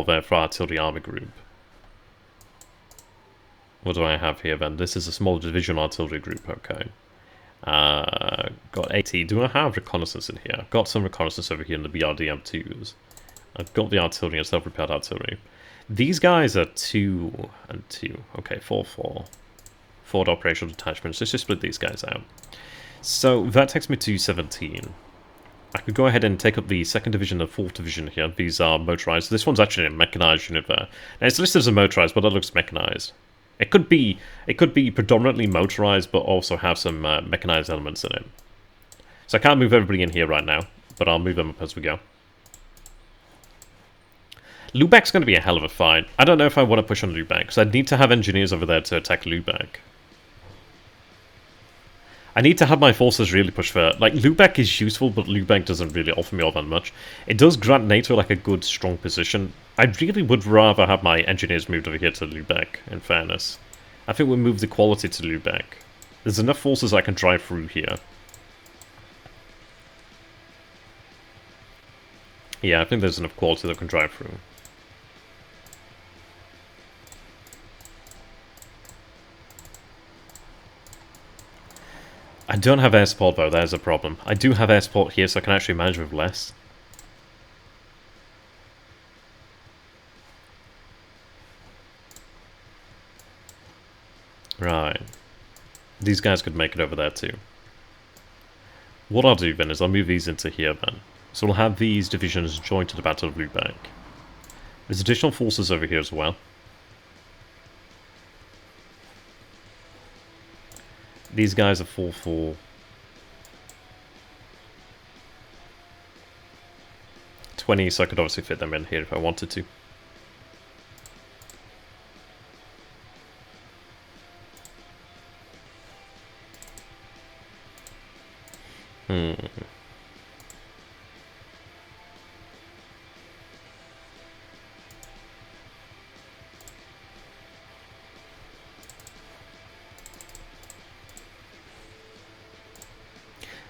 there for artillery army group. What do I have here then? This is a small division artillery group, okay. Got 80. Do I have reconnaissance in here? I've got some reconnaissance over here in the BRDM2s. I've got the artillery and self-repaired artillery. These guys are 2 and 2. Okay, 4-4. Forward operational detachments. Let's just split these guys out. So that takes me to 17. I could go ahead and take up the 2nd Division and 4th Division here. These are motorized. This one's actually a mechanized unit there. Now, it's listed as a motorized, but that looks mechanized. It could be predominantly motorized, but also have some mechanized elements in it. So I can't move everybody in here right now, but I'll move them up as we go. Lubeck's going to be a hell of a fight. I don't know if I want to push on Lubeck, because I'd need to have engineers over there to attack Lubeck. I need to have my forces really push for... Like, Lubeck is useful, but Lubeck doesn't really offer me all that much. It does grant NATO, like, a good, strong position. I really would rather have my engineers moved over here to Lubeck, in fairness. I think we'll move the quality to Lubeck. There's enough forces I can drive through here. Yeah, I think there's enough quality that I can drive through. I don't have air support though, there's a problem. I do have air support here, so I can actually manage with less. Right. These guys could make it over there too. What I'll do then is I'll move these into here then. So we'll have these divisions join to the Battle of Lubeck. There's additional forces over here as well. These guys are 4-4. 20, so I could obviously fit them in here if I wanted to.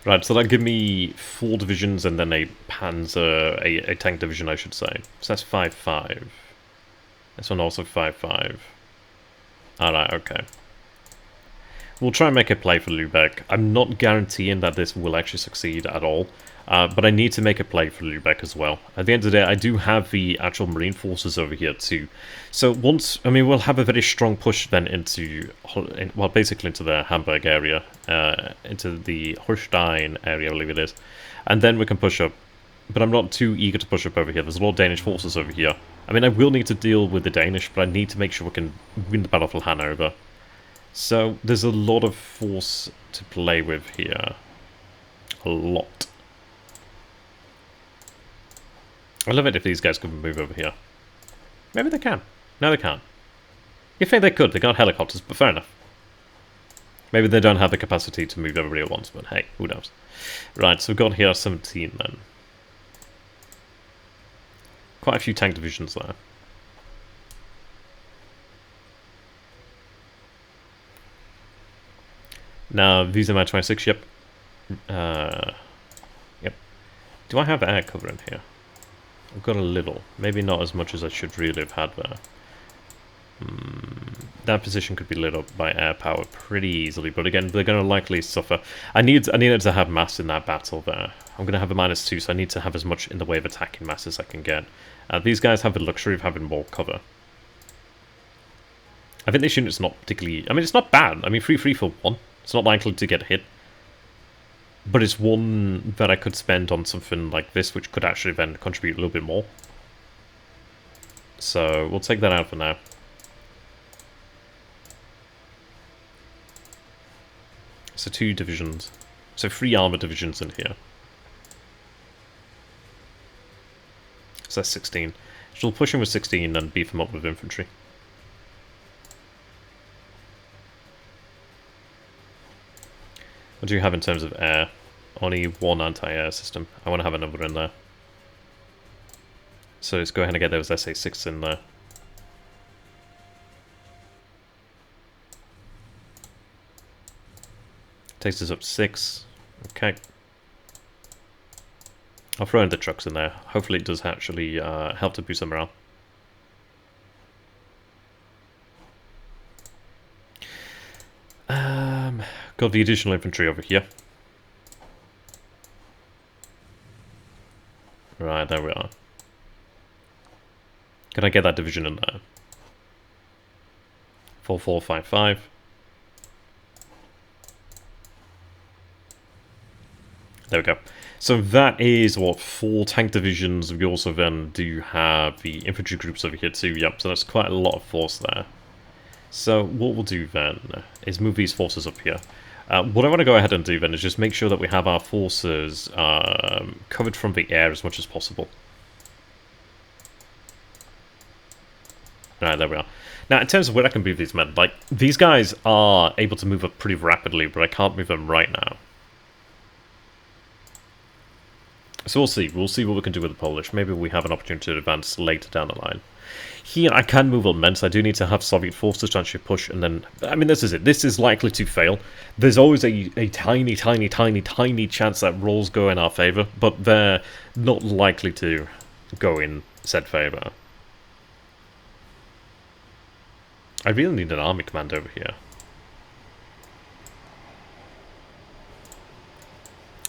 Right, so that'd give me 4 divisions and then a panzer, a tank division, I should say. So that's 5-5. This one also 5-5. Alright, okay. We'll try and make a play for Lubeck. I'm not guaranteeing that this will actually succeed at all, but I need to make a play for Lubeck as well. At the end of the day, I do have the actual marine forces over here too. So once, I mean, we'll have a very strong push then into, well, basically into the Hamburg area, into the Holstein area, I believe it is. And then we can push up. But I'm not too eager to push up over here. There's a lot of Danish forces over here. I mean, I will need to deal with the Danish, but I need to make sure we can win the Battle of Hanover. So, there's a lot of force to play with here. A lot. I love it if these guys could move over here. Maybe they can. No, they can't. You think they could, they got helicopters, but fair enough. Maybe they don't have the capacity to move everybody at once, but hey, who knows. Right, so we've got here 17 then. Quite a few tank divisions there. Now, these are my 26, yep. Yep. Do I have air cover in here? I've got a little. Maybe not as much as I should really have had there. That position could be lit up by air power pretty easily, but again, they're going to likely suffer. I needed to have mass in that battle there. I'm going to have a -2, so I need to have as much in the way of attacking mass as I can get. These guys have the luxury of having more cover. I think this unit's not particularly... I mean, it's not bad. I mean, 3-3 for 1. It's not likely to get hit. But it's one that I could spend on something like this, which could actually then contribute a little bit more. So, we'll take that out for now. So 2 divisions. So 3 armor divisions in here. So that's 16. So we'll push him with 16 and beef him up with infantry. What do you have in terms of air? Only 1 anti-air system. I want to have another in there. So let's go ahead and get those SA-6 in there. Takes us up 6. Okay. I'll throw in the trucks in there. Hopefully it does actually help to boost the morale. Got the additional infantry over here. Right, there we are. Can I get that division in there? 4455. There we go. So that is what 4 tank divisions. We also then do have the infantry groups over here too. Yep, so that's quite a lot of force there. So what we'll do then is move these forces up here. What I want to go ahead and do then is just make sure that we have our forces covered from the air as much as possible. Alright, there we are. Now, in terms of where I can move these men, like, these guys are able to move up pretty rapidly, but I can't move them right now. So we'll see. We'll see what we can do with the Polish. Maybe we have an opportunity to advance later down the line. Here, I can move immense. I do need to have Soviet forces to actually push, and then... I mean, this is it. This is likely to fail. There's always a tiny, tiny, tiny, tiny chance that rolls go in our favour, but they're not likely to go in said favour. I really need an army command over here.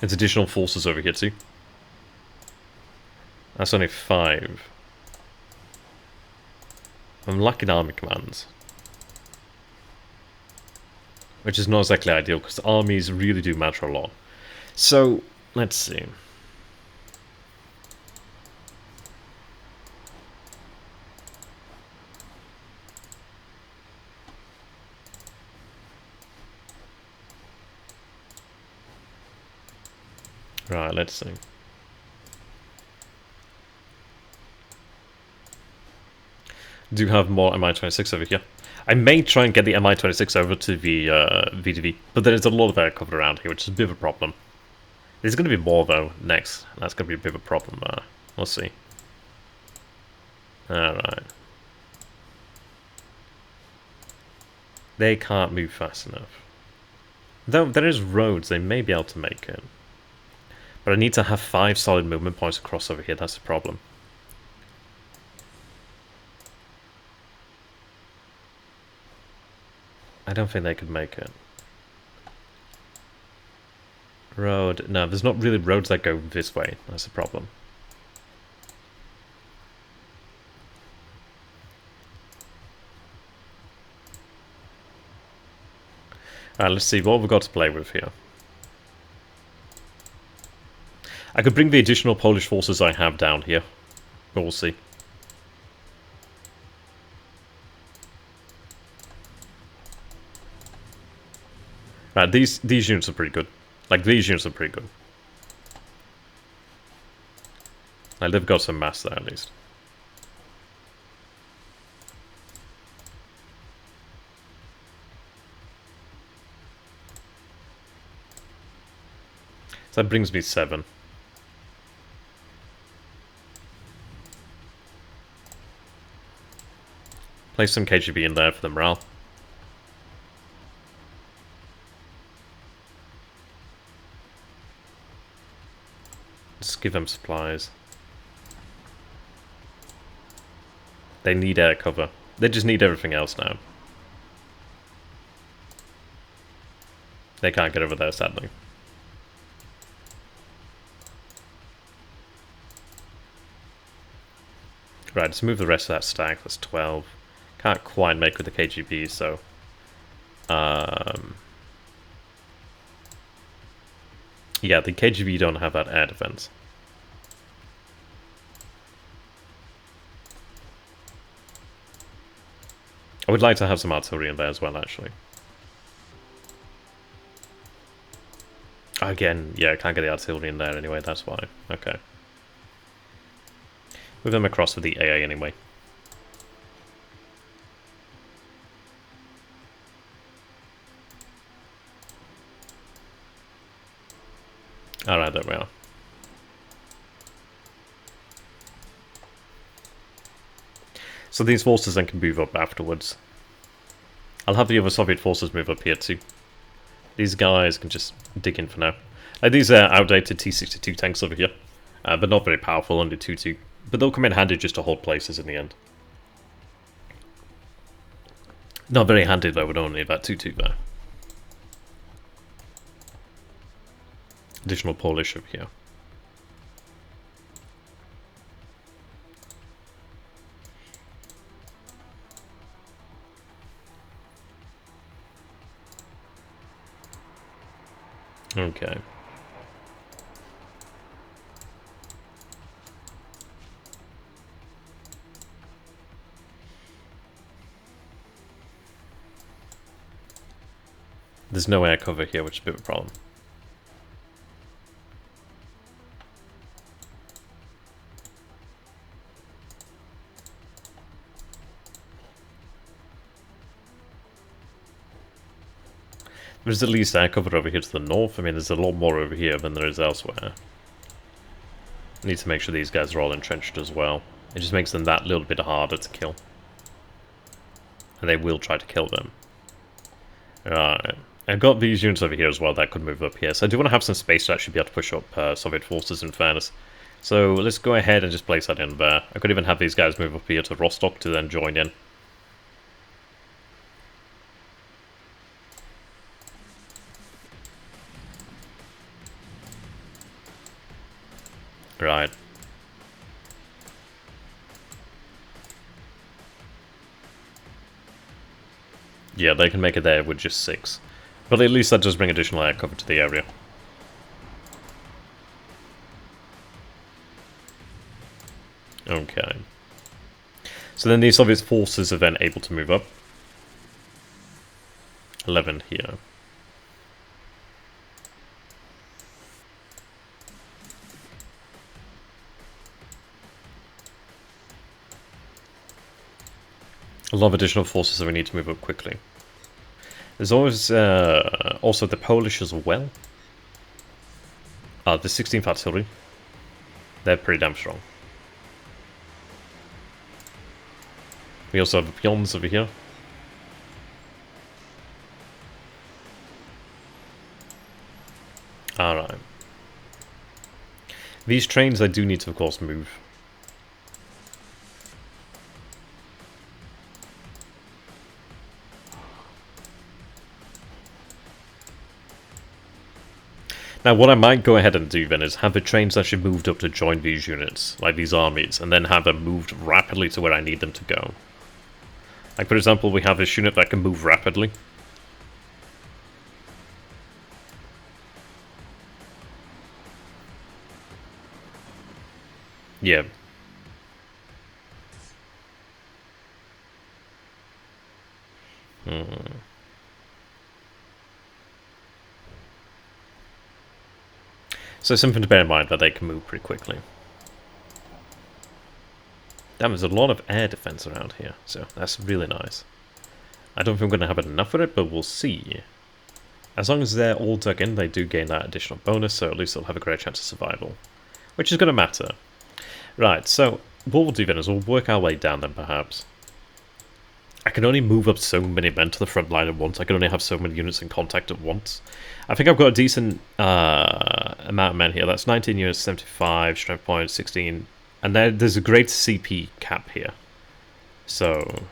There's additional forces over here too. That's only 5. I'm lacking army commands. Which is not exactly ideal, because armies really do matter a lot. So, let's see. Right, let's see. Do have more Mi-26 over here. I may try and get the Mi-26 over to the VDV, but there is a lot of air covered around here, which is a bit of a problem. There's going to be more, though, next. That's going to be a bit of a problem there. We'll see. Alright. They can't move fast enough. Though there is roads, they may be able to make it. But I need to have 5 solid movement points across over here, that's the problem. I don't think they could make it. Road, no, there's not really roads that go this way, that's the problem. Alright, let's see what we've got to play with here. I could bring the additional Polish forces I have down here, but we'll see. Right, these units are pretty good. Like, these units are pretty good. Like, they've got some mass there, at least. So that brings me 7. Place some KGB in there for the morale. Just give them supplies. They need air cover. They just need everything else now. They can't get over there, sadly. Right, let's move the rest of that stack. That's 12. Can't quite make with the KGB, so... yeah, the KGB don't have that air defense. I would like to have some artillery in there as well, actually. Again, yeah, I can't get the artillery in there anyway, that's why. Okay. Move them across with the AA anyway. Alright, there we are. So these forces then can move up afterwards. I'll have the other Soviet forces move up here too. These guys can just dig in for now. These are outdated T-62 tanks over here. But not very powerful, only 2-2. But they'll come in handy just to hold places in the end. Not very handy though, with only about 2-2 there. additional Polish over here. Okay. There's no air cover here, which is a bit of a problem. There's at least air cover over here to the north. I mean, there's a lot more over here than there is elsewhere. Need to make sure these guys are all entrenched as well. It just makes them that little bit harder to kill. And they will try to kill them. Alright. I've got these units over here as well that could move up here. So I do want to have some space to actually be able to push up Soviet forces, in fairness. So let's go ahead and just place that in there. I could even have these guys move up here to Rostock to then join in. Right. Yeah, they can make it there with just 6. But at least that does bring additional air cover to the area. Okay. So then the Soviet forces are then able to move up. 11 here. A lot of additional forces that we need to move up quickly. There's always also the Polish as well. The 16th Artillery. They're pretty damn strong. We also have the peons over here. Alright. These trains I do need to, of course, move. Now, what I might go ahead and do then is have the trains actually moved up to join these units, like these armies, and then have them moved rapidly to where I need them to go. Like, for example, we have this unit that can move rapidly. Yeah. So something to bear in mind that they can move pretty quickly. Damn, there's a lot of air defense around here, so that's really nice. I don't think I'm going to have enough of it, but we'll see. As long as they're all dug in, they do gain that additional bonus, so at least they'll have a great chance of survival. Which is going to matter. Right, so what we'll do then is we'll work our way down then, perhaps. I can only move up so many men to the front line at once. I can only have so many units in contact at once. I think I've got a decent amount of men here. That's 19 units, 75, strength points, 16. And there's a great CP cap here. So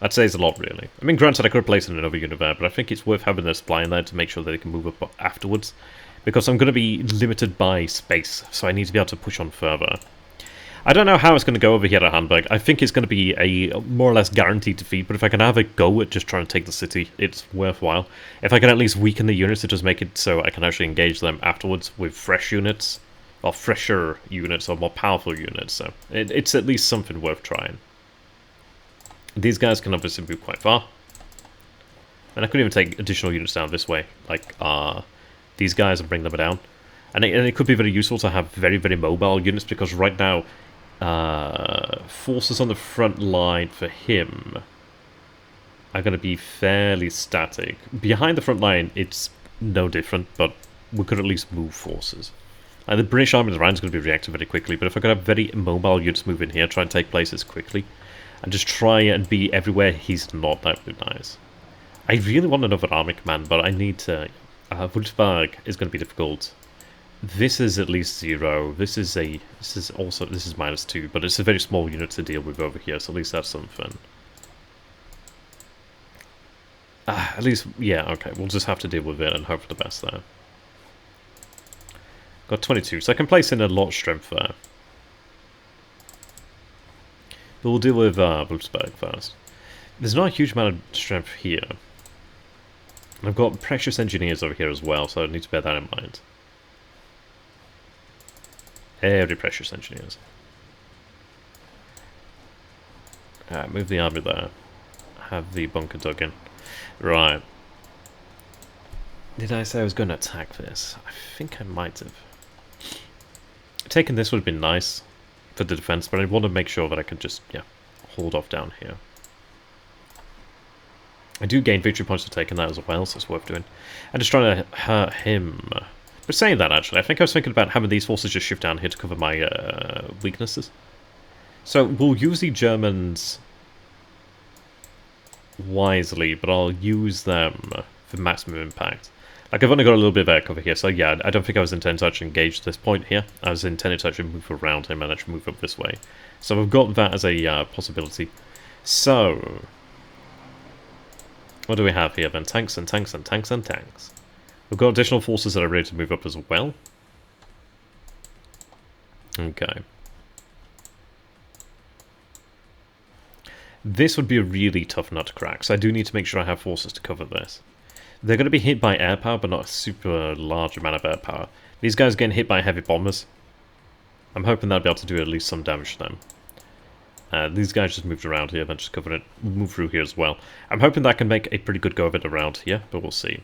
that says a lot, really. I mean, granted, I could have placed another unit there, but I think it's worth having their supply in there to make sure that they can move up afterwards. Because I'm going to be limited by space, so I need to be able to push on further. I don't know how it's going to go over here at Hamburg. I think it's going to be a more or less guaranteed defeat, but if I can have a go at just trying to take the city, it's worthwhile. If I can at least weaken the units, it does make it so I can actually engage them afterwards with fresh units, or fresher units, or more powerful units, so it's at least something worth trying. These guys can obviously move quite far. And I could even take additional units down this way, like these guys, and bring them down. And it could be very useful to have very, very mobile units, because right now, forces on the front line for him are going to be fairly static. Behind the front line, it's no different, but we could at least move forces. And the British Army in the Rhine is going to be reacting very quickly, but if I could have very mobile units move in here, try and take places quickly, and just try and be everywhere he's not, that would be nice. I really want another army command, but I need to... Württemberg is going to be difficult. This is at least 0. This is -2, but it's a very small unit to deal with over here, so at least that's something. At least, yeah, okay, we'll just have to deal with it and hope for the best there. Got 22, so I can place in a lot of strength there. But we'll deal with Blutsberg first. There's not a huge amount of strength here. I've got precious engineers over here as well, so I need to bear that in mind. Very precious engineers. Alright, move the army there. Have the bunker dug in. Right. Did I say I was going to attack this? I think I might have. Taking this would have been nice for the defense, but I want to make sure that I can just, yeah, hold off down here. I do gain victory points for taking that as well, so it's worth doing. I'm just trying to hurt him. But saying that, actually, I think I was thinking about having these forces just shift down here to cover my weaknesses. So we'll use the Germans wisely, but I'll use them for maximum impact. Like, I've only got a little bit of air cover here, so yeah, I don't think I was intending to actually engage this point here. I was intending to actually move around him and actually move up this way. So I've got that as a possibility. So, what do we have here then? Tanks and tanks and tanks and tanks. We've got additional forces that are ready to move up as well. Okay. This would be a really tough nut to crack, so I do need to make sure I have forces to cover this. They're going to be hit by air power, but not a super large amount of air power. These guys are getting hit by heavy bombers. I'm hoping they'll be able to do at least some damage to them. These guys just moved around here, then just covered it, move through here as well. I'm hoping that can make a pretty good go of it around here, but we'll see.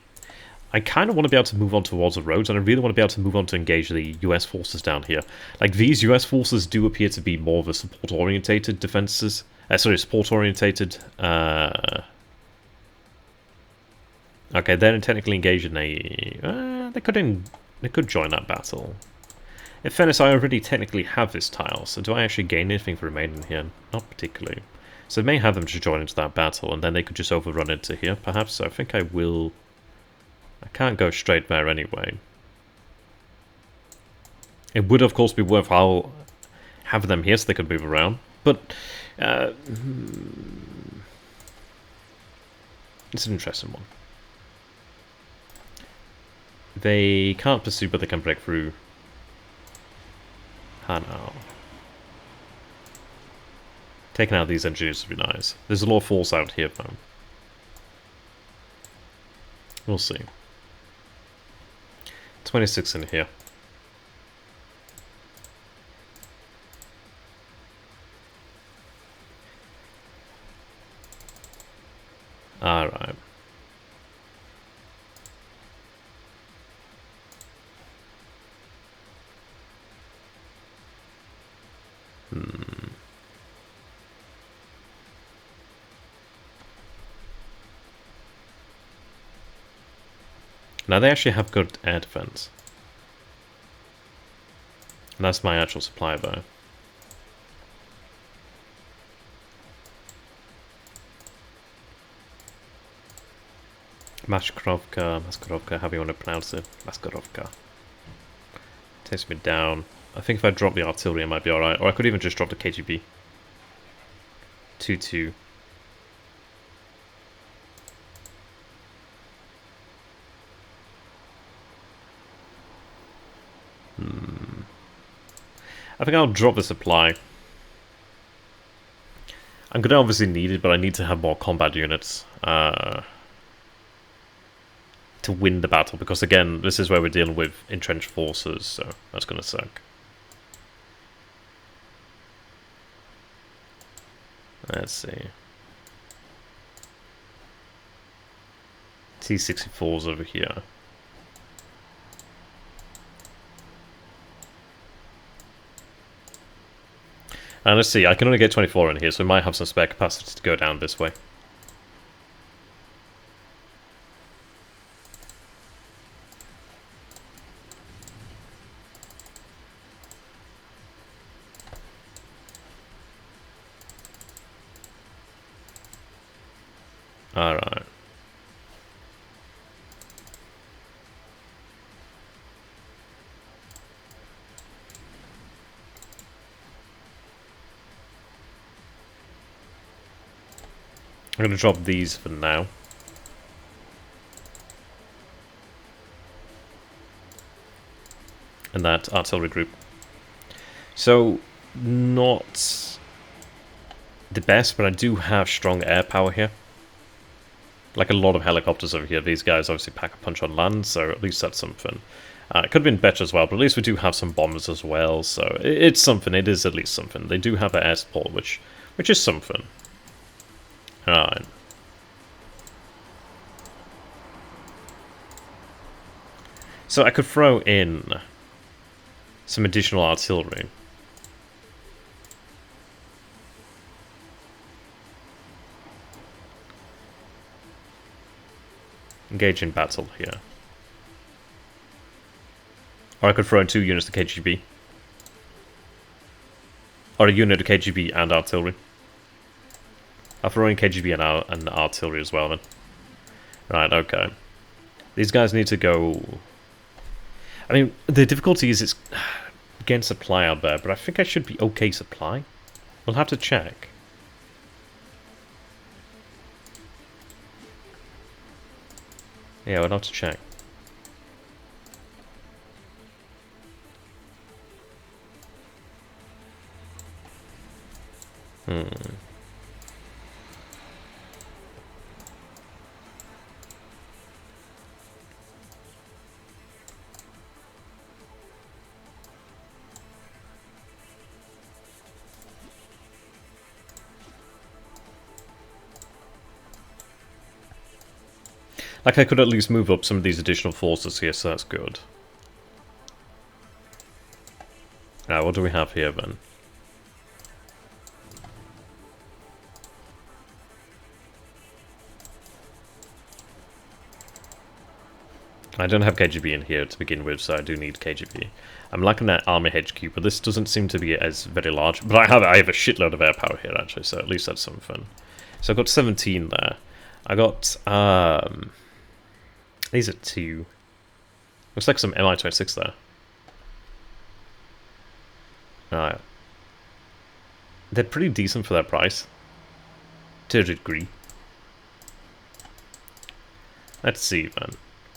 I kind of want to be able to move on towards the roads, and I really want to be able to move on to engage the US forces down here. Like, these US forces do appear to be more of a support-orientated defenses. Support-orientated. Okay, they're technically engaged in a... they could join that battle. In fairness, I already technically have this tile, so do I actually gain anything for remaining here? Not particularly. So I may have them just join into that battle, and then they could just overrun into here, perhaps. So I think I will... I can't go straight there anyway. It would, of course, be worthwhile having them here so they could move around, but... it's an interesting one. They can't pursue, but they can break through. Hanau. Taking out these engineers would be nice. There's a lot of force out here, though. We'll see. 26 in here. Alright. Now they actually have good air defense. And that's my actual supply though. Maskarovka, however you want to pronounce it. Maskarovka. Takes me down. I think if I drop the artillery I might be alright. Or I could even just drop the KGB. 2-2. I think I'll drop the supply. I'm going to obviously need it, but I need to have more combat units to win the battle. Because again, this is where we're dealing with entrenched forces, so that's going to suck. Let's see. T-64's over here. And let's see, I can only get 24 in here, so we might have some spare capacity to go down this way. Alright. I'm going to drop these for now. in that artillery group. So, not the best, but I do have strong air power here. Like a lot of helicopters over here. These guys obviously pack a punch on land, so at least that's something. It could have been better as well, but at least we do have some bombers as well, so it's something. It is at least something. They do have their air support, which is something. Alright. So I could throw in some additional artillery. Engage in battle here. Or I could throw in 2 units of KGB. Or a unit of KGB and artillery. I'll throw in KGB and artillery as well then. Right, okay. These guys need to go... I mean, the difficulty is it's getting supply out there, but I think I should be okay supply. We'll have to check. Yeah, we'll have to check. Like, I could at least move up some of these additional forces here, so that's good. Now, what do we have here, then? I don't have KGB in here to begin with, so I do need KGB. I'm lacking that army HQ, but this doesn't seem to be as very large. But I have a shitload of air power here, actually, so at least that's something. So I've got 17 there. I got, these are 2. Looks like some Mi-26 there. Alright. They're pretty decent for their price. To a degree. Let's see, man.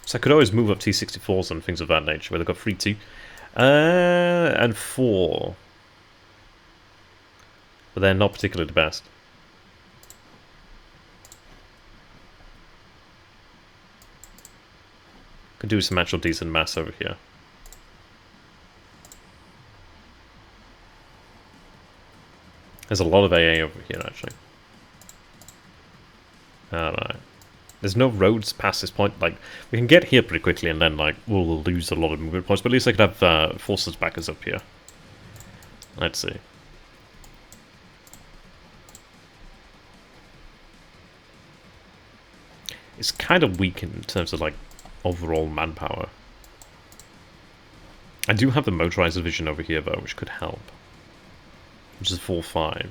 So I could always move up T-64s and things of that nature, where they've got 3, 2. And 4. But they're not particularly the best. Could do some actual decent mass over here. There's a lot of AA over here, actually. Alright. There's no roads past this point. Like, we can get here pretty quickly and then, like, we'll lose a lot of movement points. But at least I could have forces backers up here. Let's see. It's kind of weak in terms of, like, overall manpower. I do have the motorized division over here, though, which could help. Which is 4-5.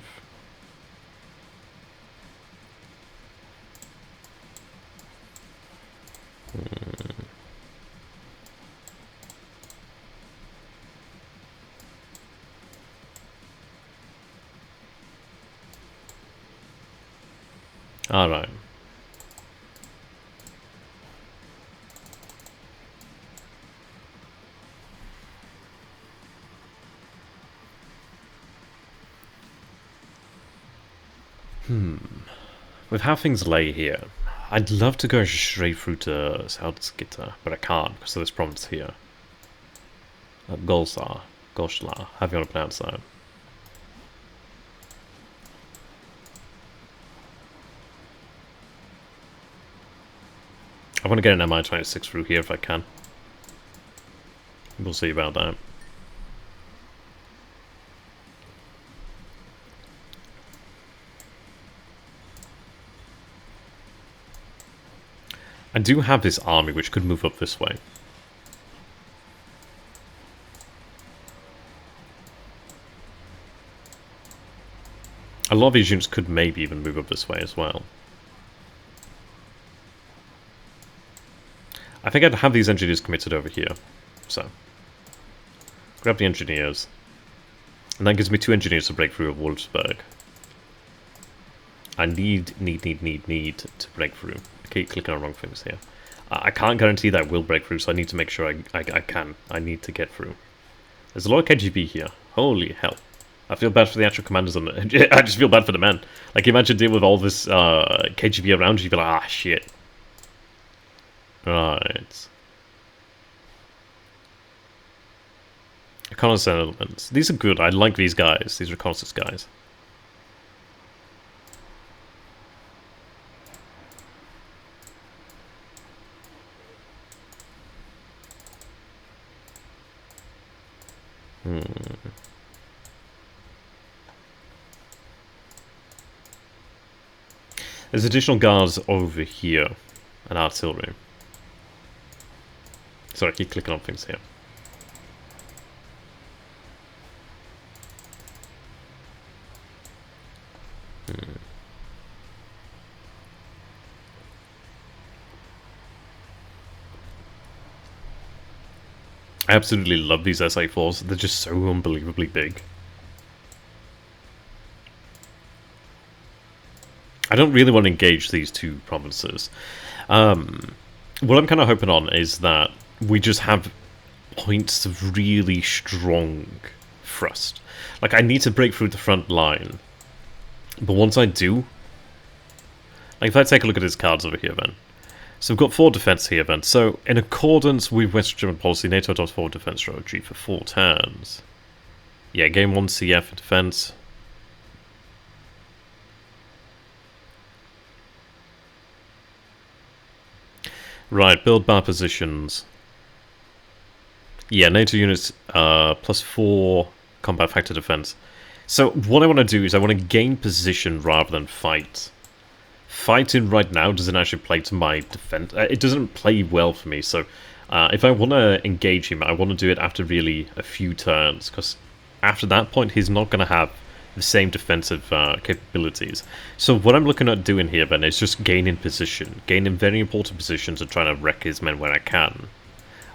Alright. With how things lay here, I'd love to go straight through to Salzgitter, but I can't because of this province here. Golsar, Goshla, however you want to pronounce that. I want to get an Mi-26 through here if I can. We'll see about that. I do have this army which could move up this way. A lot of these units could maybe even move up this way as well. I think I'd have these engineers committed over here. So, grab the engineers. And that gives me 2 engineers to break through of Wolfsburg. I need to break through. I keep clicking on wrong things here. I can't guarantee that I will break through, so I need to make sure I can. I need to get through. There's a lot of KGB here. Holy hell. I feel bad for the actual commanders on it. I just feel bad for the men. Like, imagine dealing with all this KGB around you, you'd be like, ah, shit. Right. Reconnaissance elements. These are good. I like these guys. These reconnaissance guys. There's additional guards over here. And artillery. Sorry, I keep clicking on things here. I absolutely love these SA4s. They're just so unbelievably big. I don't really want to engage these two provinces. What I'm kind of hoping on is that we just have points of really strong thrust. Like, I need to break through the front line. But once I do... Like, if I take a look at his cards over here, then. So we've got 4 defense here, then. So, in accordance with West German policy, NATO adopts 4 defense strategy for 4 turns. Yeah, gain 1 CF for defense. Right, build bar positions. Yeah, NATO units plus 4 combat factor defense. So what I want to do is I want to gain position rather than fight. Fighting right now doesn't actually play to my defense. It doesn't play well for me, so if I want to engage him, I want to do it after really a few turns, because after that point he's not going to have the same defensive capabilities. So what I'm looking at doing here then is just gaining position, gaining very important positions and trying to wreck his men where I can.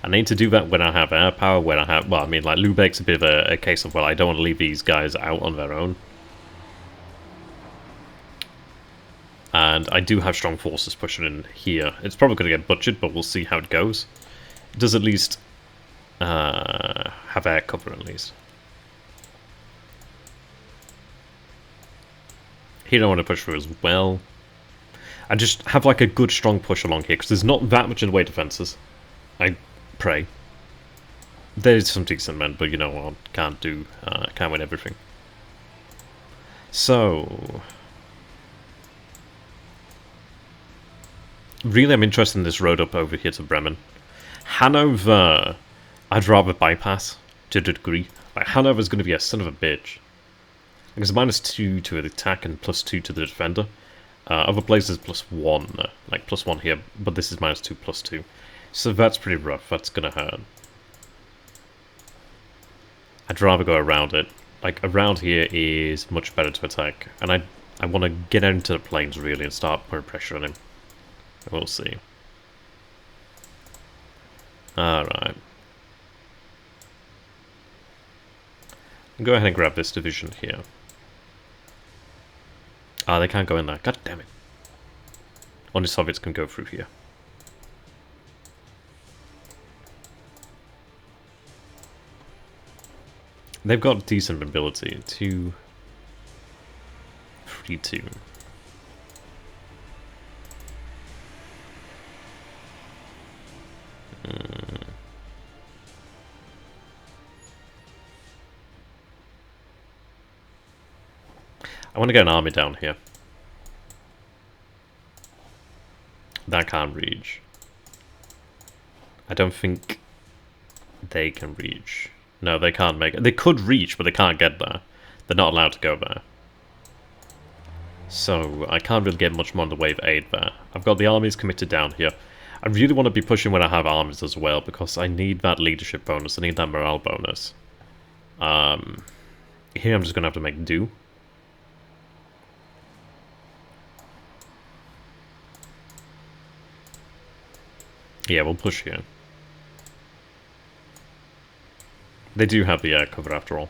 I need to do that when I have air power, when I have, well, I mean, like, Lübeck's a bit of a case of, well, I don't want to leave these guys out on their own. And I do have strong forces pushing in here. It's probably going to get butchered, but we'll see how it goes. It does at least have air cover, at least. Here I want to push through as well. I just have like a good strong push along here, because there's not that much in the way of defences. I pray. There's some decent men, but you know what, can't win everything. So... really I'm interested in this road up over here to Bremen. Hanover, I'd rather bypass to a degree. Like, Hanover's going to be a son of a bitch. Because -2 to the attack and +2 to the defender. Other places +1, like +1 here, but this is -2, +2. So that's pretty rough, that's gonna hurt. I'd rather go around it. Like, around here is much better to attack. And I want to get out into the plains, really, and start putting pressure on him. We'll see. Alright. Go ahead and grab this division here. Ah, they can't go in there. God damn it. Only Soviets can go through here. They've got decent mobility. 2, 3, 2. I want to get an army down here. That can't reach. I don't think they can reach. No, they can't make it. They could reach, but they can't get there. They're not allowed to go there. So, I can't really get much more in the way of aid there. I've got the armies committed down here. I really want to be pushing when I have armies as well, because I need that leadership bonus. I need that morale bonus. Here I'm just going to have to make do. Yeah, we'll push here. They do have the air cover after all.